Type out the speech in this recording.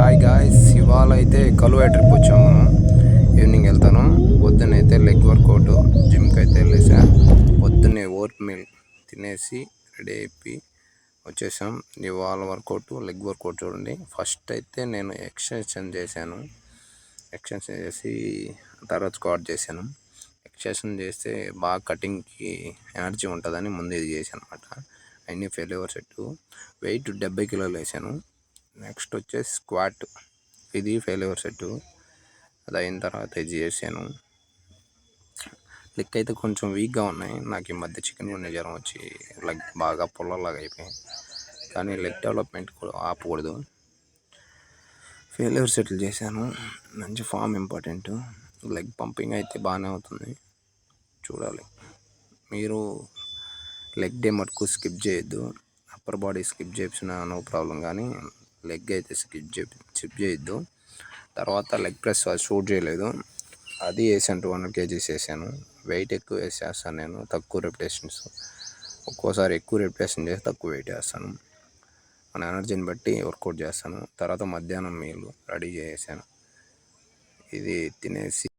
Hi guys, ఇవాళ అయితే కలువై trip వచ్చాము. మనం ఈవినింగ్ వెళ్తాను. పొద్దున్నైతే లెగ్ వర్కౌట్ జిమ్కి అయితే వెళ్ళేసా. పొద్దున్నే ఓట్ మీల్ తినేసి రెడీ అయిపోయి వచ్చేసాం. ఇవాళ వర్కౌట్ లెగ్ వర్కౌట్ చూడండి. ఫస్ట్ అయితే నేను ఎక్సర్సైజ్ చేశాను. ఎక్సర్సైజ్ చేసి తర్వాత స్క్వాట్ చేశాను. ఎక్సర్సైజ్ చేస్తే బాగా కటింగ్కి ఎనర్జీ ఉంటుందని ముందు ఇది చేశాను అనమాట. అన్ని ఫెయిల్యూర్ సెట్. వెయిట్ 70 కిలోలు వేసాను. నెక్స్ట్ వచ్చేసి స్క్వాట్, ఇది ఫెయిల్యూర్ సెట్. అది అయిన తర్వాత ఇది చేశాను. లెగ్ అయితే కొంచెం వీక్గా ఉన్నాయి. నాకు ఈ మధ్య చికెన్ గుండె జ్వరం వచ్చి లెగ్ బాగా పుల్లలాగా అయిపోయాయి. కానీ లెగ్ డెవలప్మెంట్ కూడా ఆపకూడదు. ఫెయిల్యూర్ సెట్లు చేశాను. మంచి ఫామ్ ఇంపార్టెంట్. లెగ్ పంపింగ్ అయితే బాగానే అవుతుంది. చూడాలి. మీరు లెగ్ డే మటుకు స్కిప్ చేయొద్దు. అప్పర్ బాడీ స్కిప్ చేసిన నో ప్రాబ్లం, కానీ లెగ్ అయితే స్కిప్ చేయొద్దు. తర్వాత లెగ్ ప్రెస్ షూట్ చేయలేదు, అది వేసాను. 200 kgs వేసాను. వెయిట్ ఎక్కువ వేసేస్తాను నేను, తక్కువ రెపిటేషన్స్. ఒక్కోసారి ఎక్కువ రెపిటేషన్ చేసి తక్కువ వెయిట్ వేస్తాను. మన ఎనర్జీని బట్టి వర్కౌట్ చేస్తాను. తర్వాత మధ్యాహ్నం మీల్ రెడీ చేసాను. ఇది తినేసి